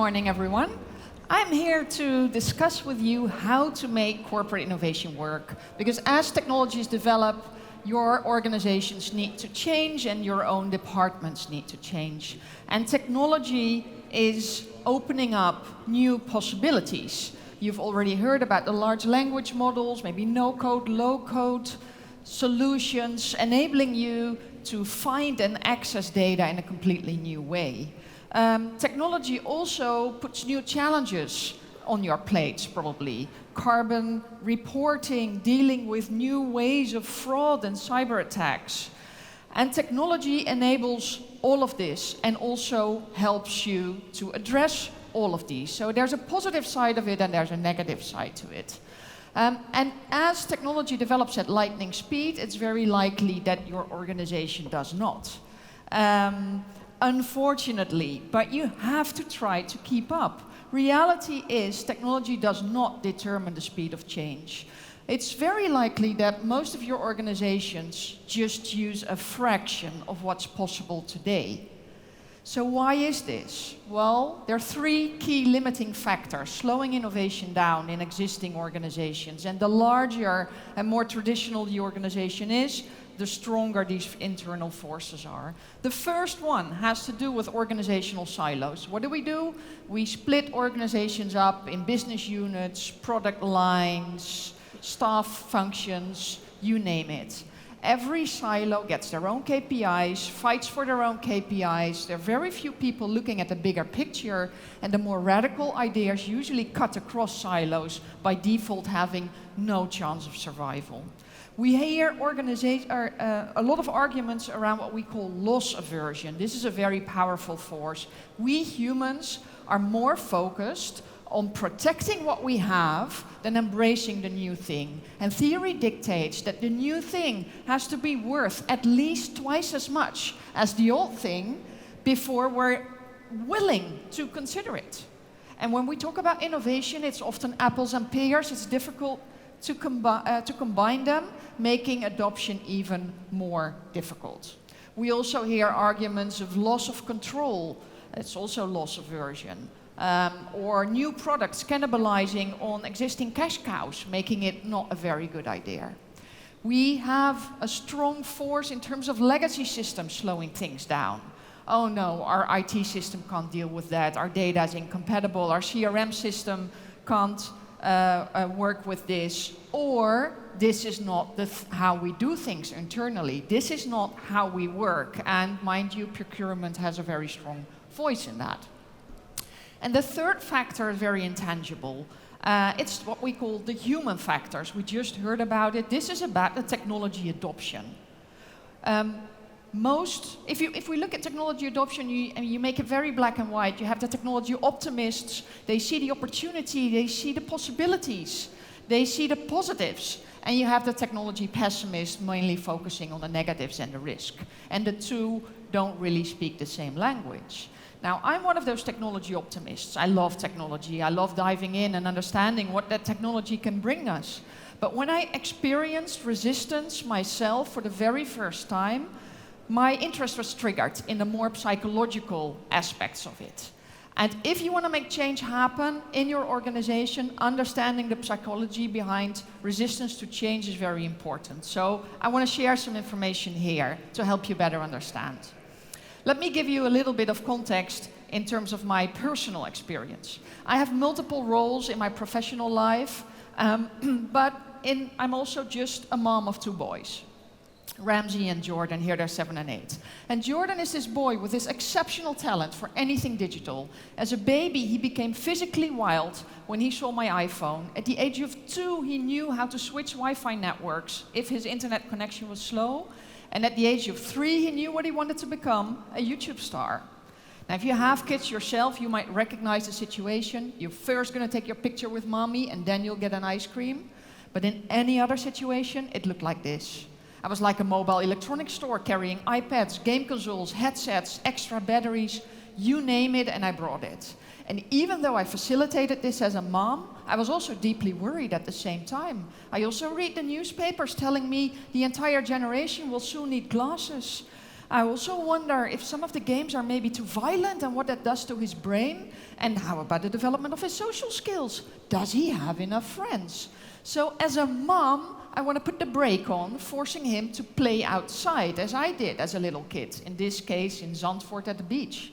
morning, everyone. I'm here to discuss with you how to make corporate innovation work, because as technologies develop, your organizations need to change and your own departments need to change. And technology is opening up new possibilities. You've already heard about the large language models, maybe no-code, low-code solutions, enabling you to find and access data in a completely new way. Technology also puts new challenges on your plates, probably. Carbon reporting, dealing with new ways of fraud and cyber attacks. And technology enables all of this and also helps you to address all of these. So there's a positive side of it and there's a negative side to it. And as technology develops at lightning speed, it's very likely that your organization does not. Unfortunately, but you have to try to keep up. Reality is technology does not determine the speed of change. It's very likely that most of your organizations just use a fraction of what's possible today. So why is this? Well, there are three key limiting factors slowing innovation down in existing organizations. And the larger and more traditional the organization is, the stronger these internal forces are. The first one has to do with organizational silos. What do? We split organizations up in business units, product lines, staff functions, you name it. Every silo gets their own KPIs, fights for their own KPIs. There are very few people looking at the bigger picture, and the more radical ideas usually cut across silos, by default having no chance of survival. We hear a lot of arguments around what we call loss aversion. This is a very powerful force. We humans are more focused on protecting what we have than embracing the new thing. And theory dictates that the new thing has to be worth at least twice as much as the old thing before we're willing to consider it. And when we talk about innovation, it's often apples and pears. It's difficult to combine them, making adoption even more difficult. We also hear arguments of loss of control. It's also loss aversion. Or new products cannibalizing on existing cash cows, making it not a very good idea. We have a strong force in terms of legacy systems slowing things down. Oh no, our IT system can't deal with that, our data is incompatible, our CRM system can't work with this, or this is not how we do things internally. This is not how we work, and mind you, procurement has a very strong voice in that. And the third factor is very intangible. It's what we call the human factors. We just heard about it. This is about the technology adoption. If we look at technology adoption, you make it very black and white. You have the technology optimists. They see the opportunity, they see the possibilities, they see the positives. And you have the technology pessimists, mainly focusing on the negatives and the risk. And the two don't really speak the same language. Now, I'm one of those technology optimists. I love technology. I love diving in and understanding what that technology can bring us. But when I experienced resistance myself for the very first time, my interest was triggered in the more psychological aspects of it. And if you want to make change happen in your organization, understanding the psychology behind resistance to change is very important. So I want to share some information here to help you better understand. Let me give you a little bit of context in terms of my personal experience. I have multiple roles in my professional life, but I'm also just a mom of two boys. Ramsey and Jordan, here they're 7 and 8. And Jordan is this boy with this exceptional talent for anything digital. As a baby, he became physically wild when he saw my iPhone. At the age of 2, he knew how to switch Wi-Fi networks if his internet connection was slow. And at the age of 3, he knew what he wanted to become, a YouTube star. Now, if you have kids yourself, you might recognize the situation. You're first going to take your picture with mommy, and then you'll get an ice cream. But in any other situation, it looked like this. I was like a mobile electronics store carrying iPads, game consoles, headsets, extra batteries, you name it, and I brought it. And even though I facilitated this as a mom, I was also deeply worried at the same time. I also read the newspapers telling me the entire generation will soon need glasses. I also wonder if some of the games are maybe too violent and what that does to his brain. And how about the development of his social skills? Does he have enough friends? So as a mom, I want to put the brake on, forcing him to play outside, as I did as a little kid, in this case in Zandvoort at the beach.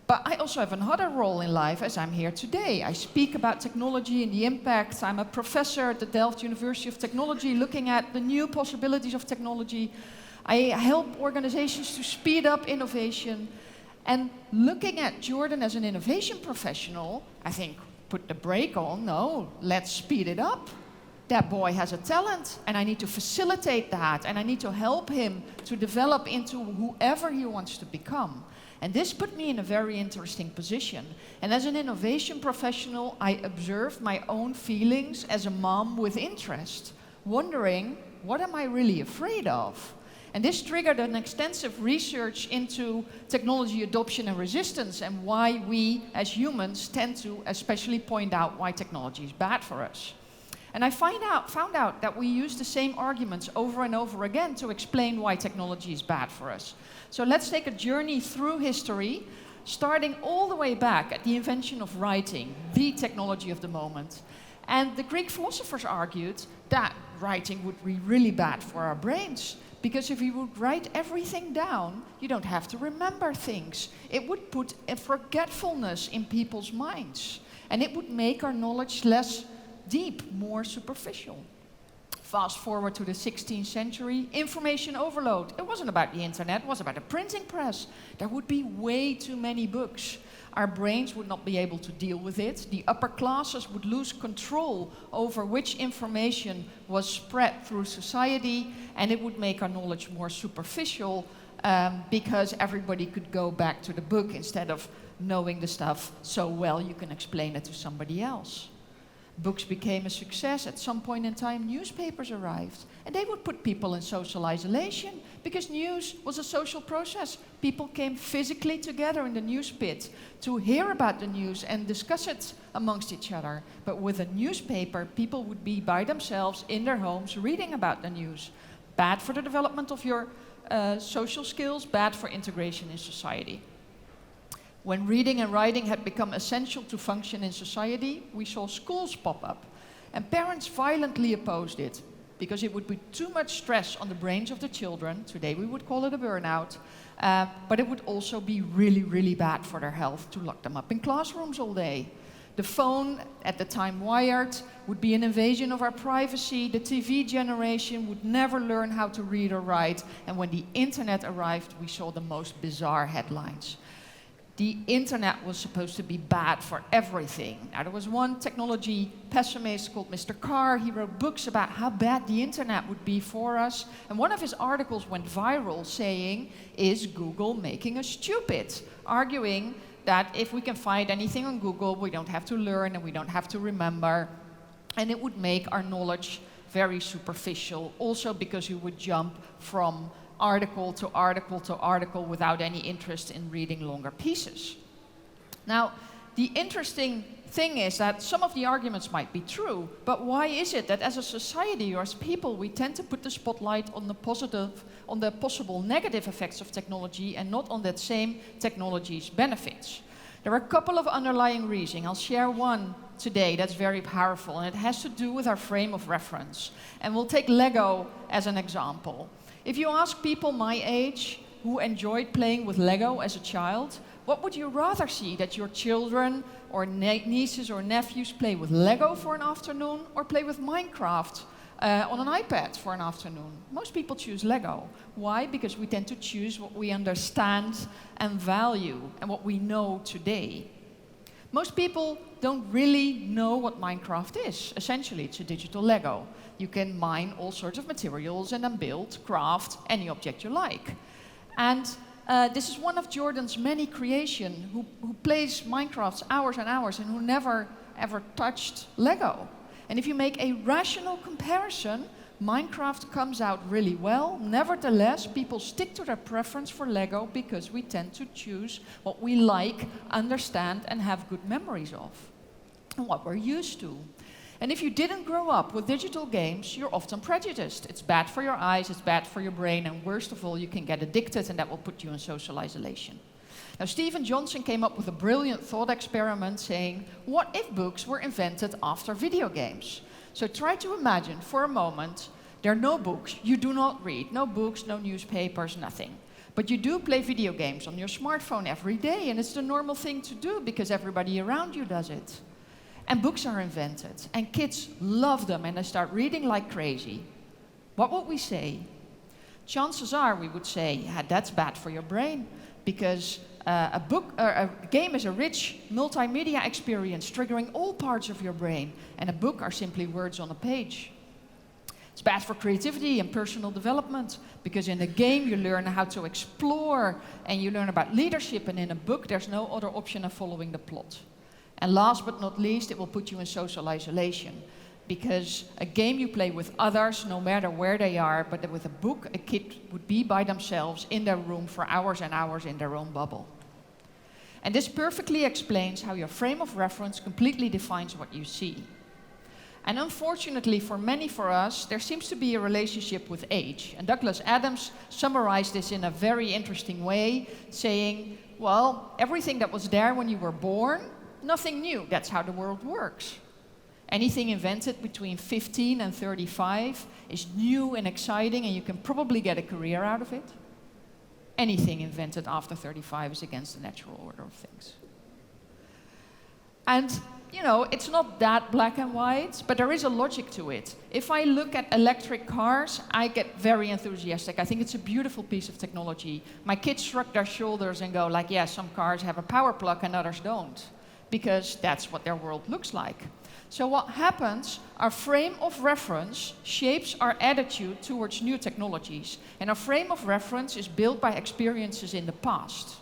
But I also have another role in life as I'm here today. I speak about technology and the impact. I'm a professor at the Delft University of Technology looking at the new possibilities of technology. I help organizations to speed up innovation. And looking at Jordan as an innovation professional, I think, put the brake on. No, let's speed it up. That boy has a talent, and I need to facilitate that, and I need to help him to develop into whoever he wants to become. And this put me in a very interesting position. And as an innovation professional, I observed my own feelings as a mom with interest, wondering, what am I really afraid of? And this triggered an extensive research into technology adoption and resistance, and why we as humans tend to especially point out why technology is bad for us. And I found out that we use the same arguments over and over again to explain why technology is bad for us. So let's take a journey through history, starting all the way back at the invention of writing, the technology of the moment. And the Greek philosophers argued that writing would be really bad for our brains, because if you would write everything down, you don't have to remember things. It would put a forgetfulness in people's minds, and it would make our knowledge less deep, more superficial. Fast forward to the 16th century, information overload. It wasn't about the internet, it was about the printing press. There would be way too many books. Our brains would not be able to deal with it. The upper classes would lose control over which information was spread through society, and it would make our knowledge more superficial because everybody could go back to the book instead of knowing the stuff so well you can explain it to somebody else. Books became a success. At some point in time, newspapers arrived. And they would put people in social isolation because news was a social process. People came physically together in the news pit to hear about the news and discuss it amongst each other. But with a newspaper, people would be by themselves in their homes reading about the news. Bad for the development of your social skills, bad for integration in society. When reading and writing had become essential to function in society, we saw schools pop up. And parents violently opposed it, because it would be too much stress on the brains of the children. Today we would call it a burnout. But it would also be really, really bad for their health to lock them up in classrooms all day. The phone, at the time wired, would be an invasion of our privacy. The TV generation would never learn how to read or write. And when the internet arrived, we saw the most bizarre headlines. The internet was supposed to be bad for everything. Now, there was one technology pessimist called Mr. Carr. He wrote books about how bad the internet would be for us. And one of his articles went viral saying, "Is Google making us stupid?" Arguing that if we can find anything on Google, we don't have to learn and we don't have to remember. And it would make our knowledge very superficial, also because we would jump from article to article to article without any interest in reading longer pieces. Now, the interesting thing is that some of the arguments might be true, but why is it that as a society or as people we tend to put the spotlight on the possible negative effects of technology and not on that same technology's benefits? There are a couple of underlying reasons. I'll share one today that's very powerful, and it has to do with our frame of reference. And we'll take Lego as an example. If you ask people my age who enjoyed playing with Lego as a child, what would you rather see? That your children or nieces or nephews play with Lego for an afternoon or play with Minecraft on an iPad for an afternoon? Most people choose Lego. Why? Because we tend to choose what we understand and value and what we know today. Most people don't really know what Minecraft is. Essentially, it's a digital Lego. You can mine all sorts of materials and then build, craft any object you like. And this is one of Jordan's many creations who plays Minecraft hours and hours and who never ever touched Lego. And if you make a rational comparison, Minecraft comes out really well. Nevertheless, people stick to their preference for Lego because we tend to choose what we like, understand, and have good memories of, and what we're used to. And if you didn't grow up with digital games, you're often prejudiced. It's bad for your eyes, it's bad for your brain, and worst of all, you can get addicted, and that will put you in social isolation. Now, Stephen Johnson came up with a brilliant thought experiment saying, what if books were invented after video games? So try to imagine for a moment, there are no books, you do not read, no books, no newspapers, nothing. But you do play video games on your smartphone every day, and it's the normal thing to do because everybody around you does it. And books are invented, and kids love them, and they start reading like crazy. What would we say? Chances are we would say, yeah, that's bad for your brain, because a game is a rich multimedia experience triggering all parts of your brain, and a book are simply words on a page. It's bad for creativity and personal development, because in a game you learn how to explore and you learn about leadership, and in a book there's no other option of following the plot. And last but not least, it will put you in social isolation, because a game you play with others, no matter where they are, but with a book, a kid would be by themselves in their room for hours and hours in their own bubble. And this perfectly explains how your frame of reference completely defines what you see. And unfortunately for many of us, there seems to be a relationship with age. And Douglas Adams summarized this in a very interesting way, saying, well, everything that was there when you were born, nothing new. That's how the world works. Anything invented between 15 and 35 is new and exciting, and you can probably get a career out of it. Anything invented after 35 is against the natural order of things. And, you know, it's not that black and white, but there is a logic to it. If I look at electric cars, I get very enthusiastic. I think it's a beautiful piece of technology. My kids shrug their shoulders and go like, yeah, some cars have a power plug and others don't, because that's what their world looks like. So what happens, our frame of reference shapes our attitude towards new technologies. And our frame of reference is built by experiences in the past.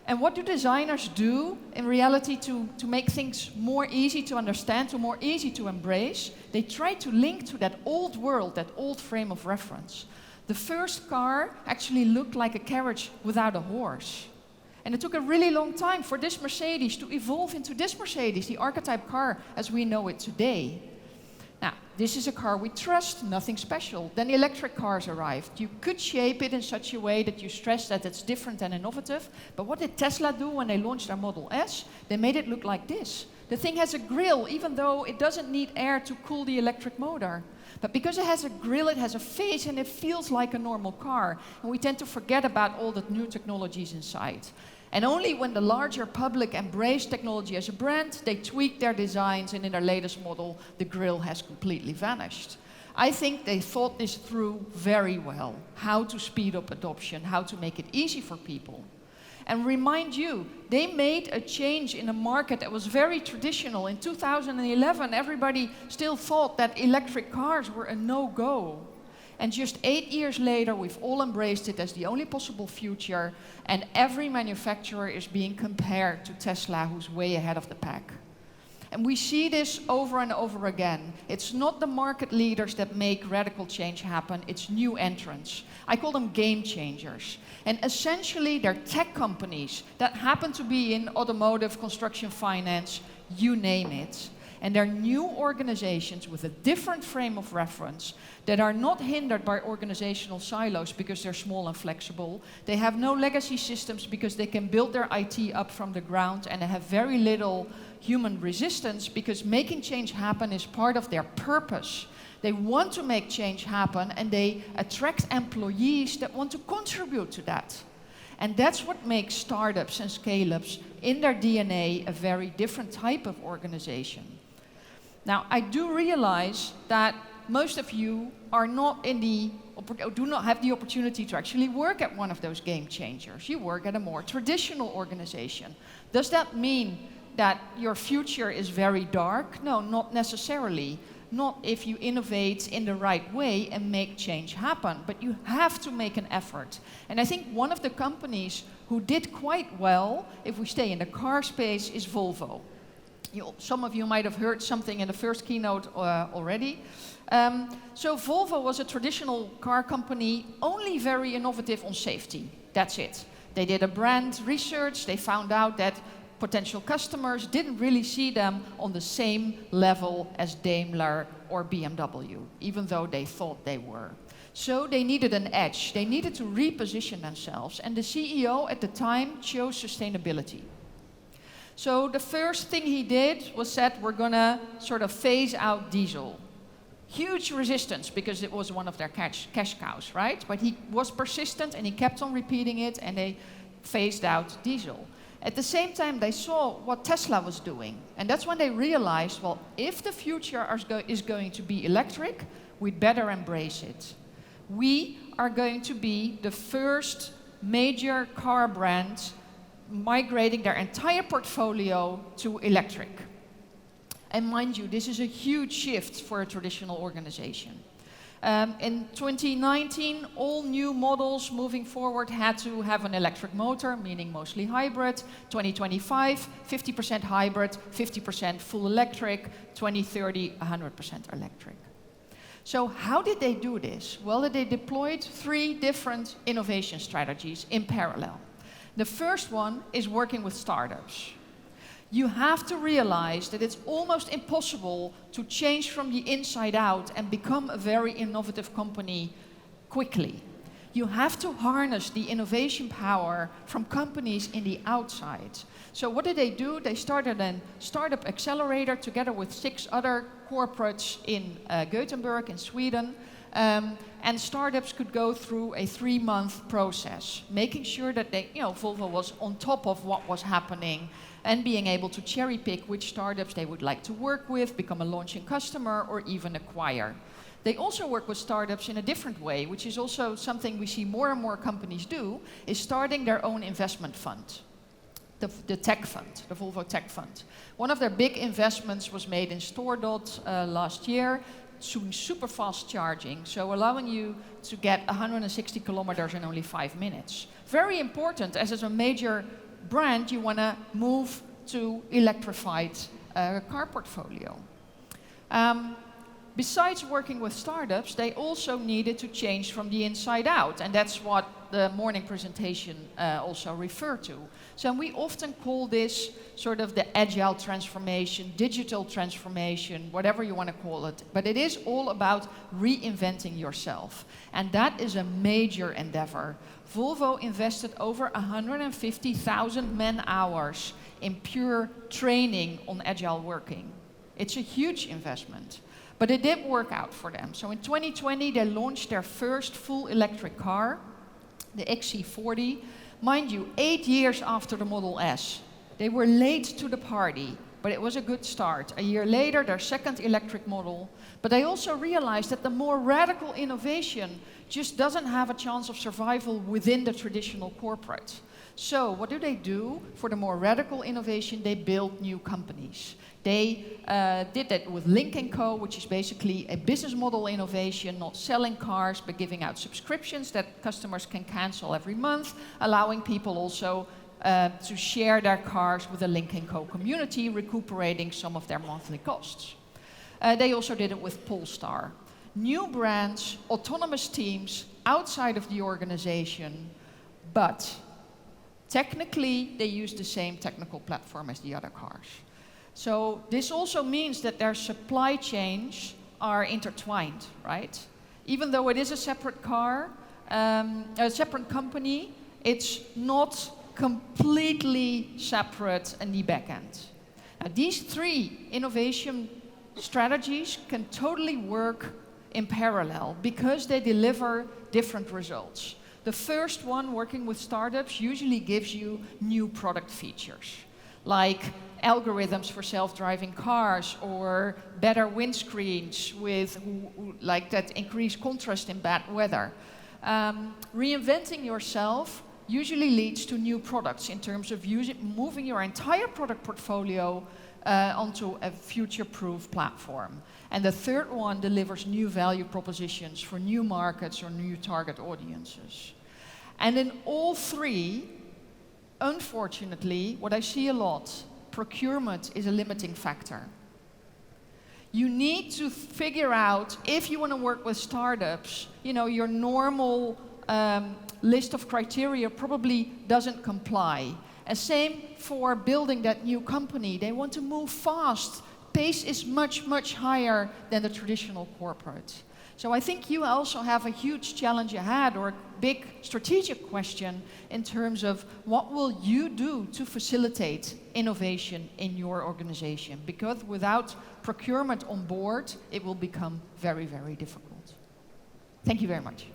And what do designers do in reality to make things more easy to understand, to more easy to embrace? They try to link to that old world, that old frame of reference. The first car actually looked like a carriage without a horse. And it took a really long time for this Mercedes to evolve into this Mercedes, the archetype car as we know it today. Now, this is a car we trust, nothing special. Then the electric cars arrived. You could shape it in such a way that you stress that it's different and innovative. But what did Tesla do when they launched their Model S? They made it look like this. The thing has a grille, even though it doesn't need air to cool the electric motor. But because it has a grille, it has a face, and it feels like a normal car. And we tend to forget about all the new technologies inside. And only when the larger public embraced technology as a brand, they tweaked their designs, and in their latest model, the grille has completely vanished. I think they thought this through very well, how to speed up adoption, how to make it easy for people. And remind you, they made a change in a market that was very traditional. In 2011, everybody still thought that electric cars were a no-go. And just 8 years later, we've all embraced it as the only possible future, and every manufacturer is being compared to Tesla, who's way ahead of the pack. And we see this over and over again. It's not the market leaders that make radical change happen, it's new entrants. I call them game changers. And essentially, they're tech companies that happen to be in automotive, construction, finance, you name it. And they're new organizations with a different frame of reference that are not hindered by organizational silos because they're small and flexible. They have no legacy systems because they can build their IT up from the ground, and they have very little human resistance because making change happen is part of their purpose. They want to make change happen, and they attract employees that want to contribute to that. And that's what makes startups and scale-ups in their DNA a very different type of organization. Now, I do realize that most of you are not do not have the opportunity to actually work at one of those game changers. You work at a more traditional organization. Does that mean that your future is very dark? No, not necessarily. Not if you innovate in the right way and make change happen, but you have to make an effort. And I think one of the companies who did quite well, if we stay in the car space, is Volvo. Some of you might have heard something in the first keynote already. So Volvo was a traditional car company, only very innovative on safety. That's it. They did a brand research. They found out that potential customers didn't really see them on the same level as Daimler or BMW, even though they thought they were. So they needed an edge. They needed to reposition themselves. And the CEO at the time chose sustainability. So the first thing he did was said, we're going to sort of phase out diesel. Huge resistance because it was one of their cash cows, right? But he was persistent and he kept on repeating it, and they phased out diesel. At the same time, they saw what Tesla was doing. And that's when they realized, well, if the future is going to be electric, we'd better embrace it. We are going to be the first major car brand migrating their entire portfolio to electric. And mind you, this is a huge shift for a traditional organization. In 2019, all new models moving forward had to have an electric motor, meaning mostly hybrid. 2025, 50% hybrid, 50% full electric. 2030, 100% electric. So how did they do this? Well, they deployed 3 different innovation strategies in parallel. The first one is working with startups. You have to realize that it's almost impossible to change from the inside out and become a very innovative company quickly. You have to harness the innovation power from companies in the outside. So what did they do? They started a startup accelerator together with 6 other corporates in Gothenburg in Sweden. And startups could go through a 3-month process, making sure that Volvo was on top of what was happening and being able to cherry pick which startups they would like to work with, become a launching customer, or even acquire. They also work with startups in a different way, which is also something we see more and more companies do, is starting their own investment fund. The tech fund, the Volvo Tech Fund. One of their big investments was made in StoreDot last year, doing super fast charging, so allowing you to get 160 kilometers in only 5 minutes. Very important, as a major brand, you want to move to electrified car portfolio. Besides working with startups, they also needed to change from the inside out, and that's what the morning presentation also referred to. So we often call this sort of the agile transformation, digital transformation, whatever you want to call it. But it is all about reinventing yourself, and that is a major endeavor. Volvo invested over 150,000 man-hours in pure training on agile working. It's a huge investment. But it did work out for them. So in 2020, they launched their first full electric car, the XC40. Mind you, 8 years after the Model S. They were late to the party, but it was a good start. A year later, their second electric model. But they also realized that the more radical innovation just doesn't have a chance of survival within the traditional corporate. So what do? For the more radical innovation, they build new companies. They did that with Lynk & Co, which is basically a business model innovation, not selling cars, but giving out subscriptions that customers can cancel every month, allowing people also to share their cars with the Lynk & Co community, recuperating some of their monthly costs. They also did it with Polestar. New brands, autonomous teams outside of the organization, but technically they use the same technical platform as the other cars. So this also means that their supply chains are intertwined, right? Even though it is a separate car, a separate company, it's not completely separate in the back end. Now, these 3 innovation strategies can totally work in parallel because they deliver different results. The first one, working with startups, usually gives you new product features, like algorithms for self-driving cars or better windscreens with like that increased contrast in bad weather. Reinventing yourself usually leads to new products in terms of moving your entire product portfolio onto a future-proof platform. And the third one delivers new value propositions for new markets or new target audiences. And in all 3, unfortunately, what I see a lot, procurement is a limiting factor. You need to figure out, if you want to work with startups, your normal list of criteria probably doesn't comply. And same for building that new company. They want to move fast. Pace is much, much higher than the traditional corporate. So I think you also have a huge challenge ahead, or a big strategic question in terms of what will you do to facilitate innovation in your organization? Because without procurement on board, it will become very, very difficult. Thank you very much.